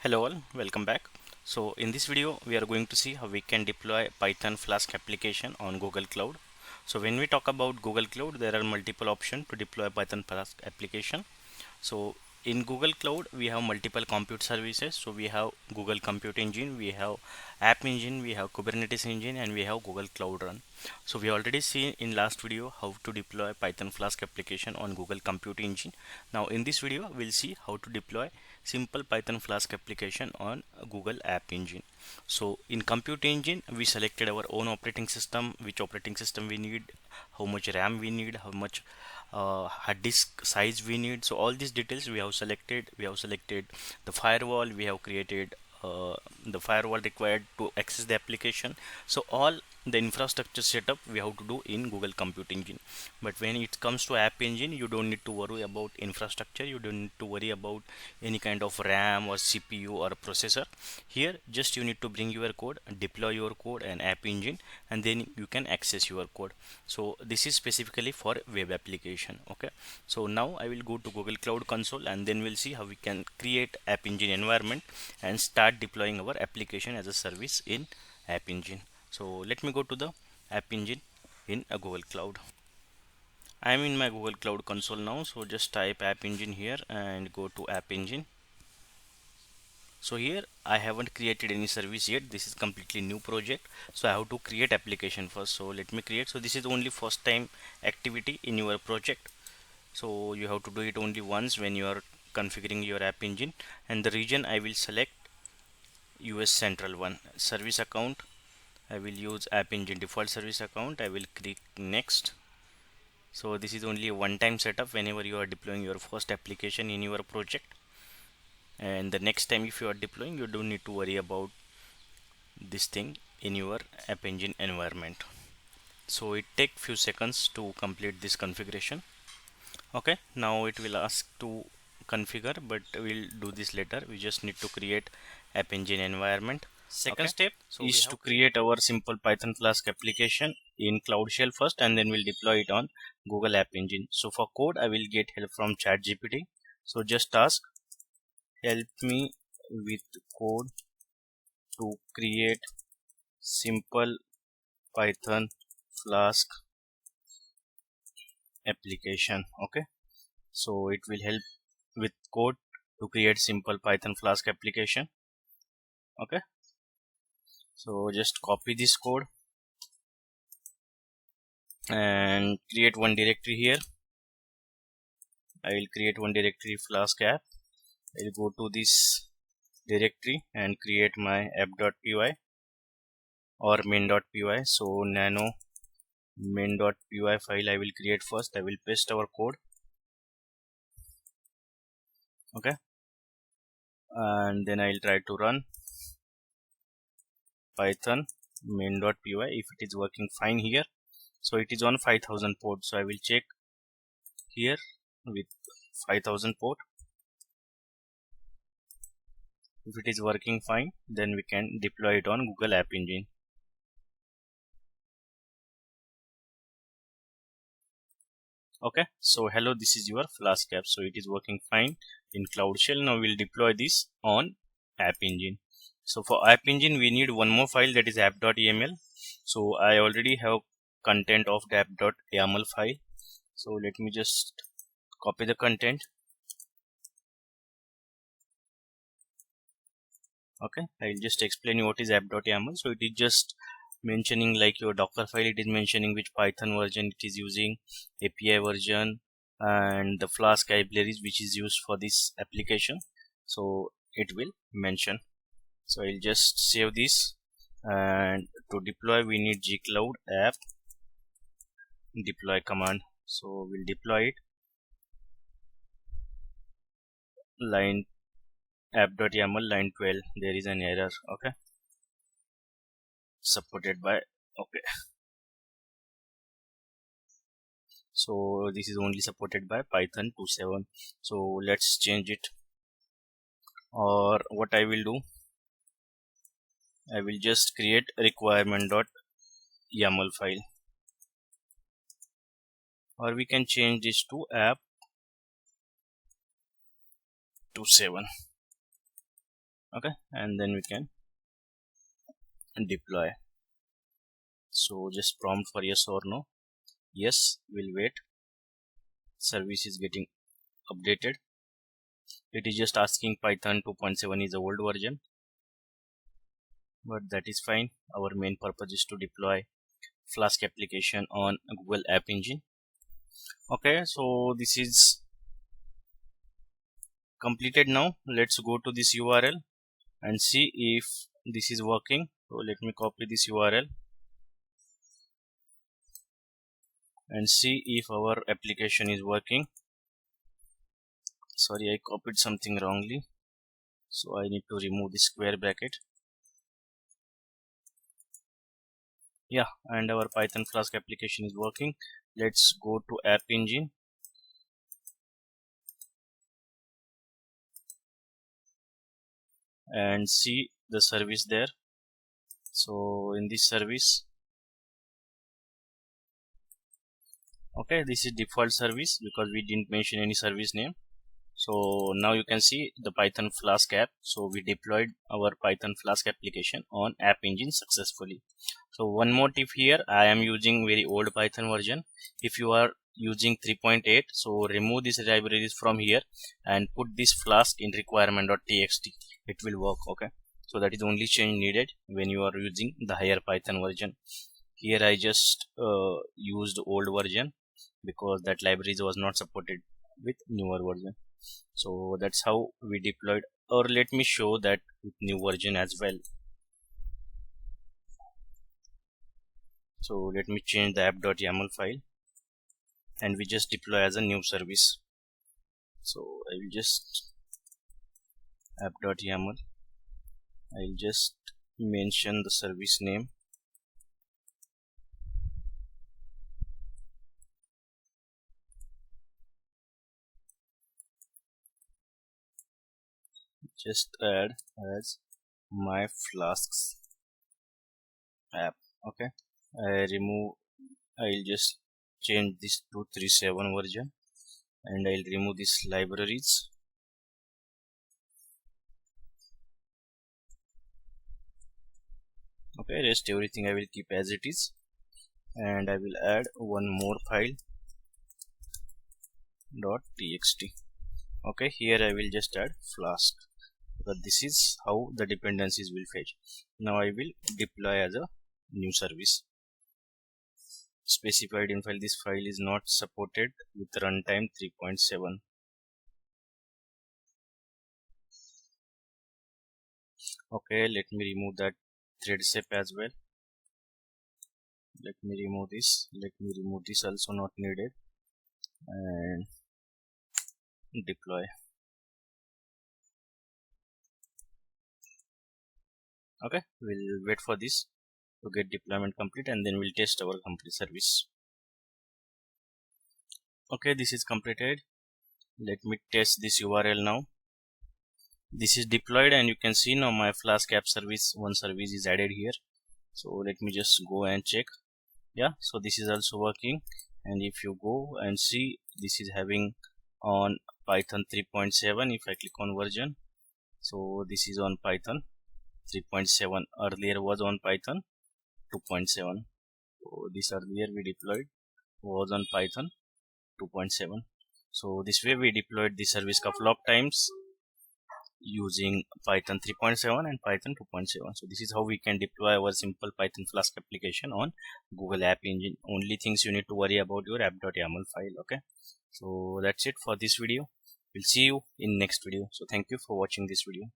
Hello all, welcome back. So in this video we are going to see how we can deploy Python Flask application on Google Cloud. So when we talk about Google Cloud, there are multiple options to deploy Python Flask application. So in Google Cloud we have multiple compute services. So we have Google Compute Engine, we have App Engine, we have Kubernetes Engine, and we have Google Cloud Run. So we already seen in last video how to deploy Python Flask application on Google Compute Engine. Now in this video we'll see how to deploy simple Python Flask application on Google App Engine. So in Compute Engine we selected our own operating system, which operating system we need, how much RAM we need, how much hard disk size we need. So all these details we have selected the firewall, we have created the firewall required to access the application. So all the infrastructure setup we have to do in Google Compute Engine. But when it comes to App Engine, you don't need to worry about infrastructure, you don't need to worry about any kind of RAM or CPU or processor. Here just you need to bring your code, deploy your code and App Engine, and then you can access your code. So this is specifically for web application. Okay, so now I will go to Google Cloud Console, and then we'll see how we can create App Engine environment and start deploying our application as a service in App Engine. So let me go to the App Engine in a Google Cloud. I am in my Google Cloud Console now, so just type App Engine here and go to App Engine. So here I haven't created any service yet, this is completely new project, so I have to create application first. So let me create. So this is only first time activity in your project, so you have to do it only once when you are configuring your App Engine. And the region I will select US Central one. Service account I will use App Engine default service account. I will click next. So this is only a one-time setup whenever you are deploying your first application in your project, and the next time if you are deploying, you don't need to worry about this thing in your App Engine environment. So it take few seconds to complete this configuration. Okay, now it will ask to configure, but we'll do this later. We just need to create App Engine environment. Second step is to create our simple Python Flask application in Cloud Shell first, and then we'll deploy it on Google App Engine. So for code I will get help from ChatGPT. So just ask, help me with code to create simple Python Flask application. Okay, so it will help with code to create simple Python Flask application. Okay, so just copy this code and create one directory here. I will create one directory, Flask app. I will go to this directory and create my app.py or main.py. So nano main.py file I will create first. I will paste our code. Okay, and then I will try to run Python main.py. if it is working fine here, so it is on 5000 port, so I will check here with 5000 port. If it is working fine, then we can deploy it on Google App Engine. Okay, so hello, this is your Flask app. So it is working fine in Cloud Shell. Now we'll deploy this on App Engine. So for App Engine we need one more file, that is app.yaml. so I already have content of the app.yaml file. So let me just copy the content. Okay, I will just explain you what is app.yaml. So it is just mentioning like your Docker file, it is mentioning which Python version it is using, API version, and the Flask libraries which is used for this application. So it will mention. So I'll just save this, and to deploy we need gcloud app deploy command. So we'll deploy it. Line app.yaml line 12, there is an error. Okay, supported by, okay, so this is only supported by Python 2.7. so let's change it. Or what I will do, I will just create requirement.yaml file, or we can change this to app 2.7. Okay, and then we can deploy. So just prompt for yes or no. Yes, we'll wait. Service is getting updated. It is just asking Python 2.7 is the old version, but that is fine. Our main purpose is to deploy Flask application on Google App Engine. Okay, so this is completed. Now let's go to this URL and see if this is working. So let me copy this URL and see if our application is working. Sorry, I copied something wrongly, so I need to remove the square bracket. Yeah, and our Python Flask application is working. Let's go to App Engine and see the service there. So in this service, okay, this is default service because we didn't mention any service name. So now you can see the Python Flask app. So we deployed our Python Flask application on App Engine successfully. So one more tip here, I am using very old Python version. If you are using 3.8, so remove these libraries from here and put this Flask in requirement.txt. It will work. Okay, so that is the only change needed when you are using the higher Python version. Here I just used old version because that library was not supported with newer version. So that's how we deployed, or let me show that with new version as well. So let me change the app.yaml file and we just deploy as a new service. So I will just app.yaml, I'll just mention the service name, just add as my Flasks app. Okay, I'll just change this to 3.7 version and I'll remove these libraries. Okay, rest everything I will keep as it is, and I will add one more file .txt. Okay, here I will just add Flask because this is how the dependencies will fetch. Now I will deploy as a new service. Specified in file, this file is not supported with runtime 3.7. Okay, let me remove that thread sep as well. Let me remove this also not needed, and deploy. Okay, we'll wait for this to get deployment complete and then we'll test our complete service. Okay, this is completed. Let me test this URL now. This is deployed and you can see now my Flask app service, one service is added here. So let me just go and check. Yeah, so this is also working, and if you go and see, this is having on Python 3.7. if I click on version, so this is on Python 3.7. earlier was on Python 2.7. so this earlier we deployed was on Python 2.7. so this way we deployed the service couple of times using Python 3.7 and Python 2.7. so this is how we can deploy our simple Python Flask application on Google App Engine. Only things you need to worry about your app.yaml file. Okay, so that's it for this video. We'll see you in next video. So thank you for watching this video.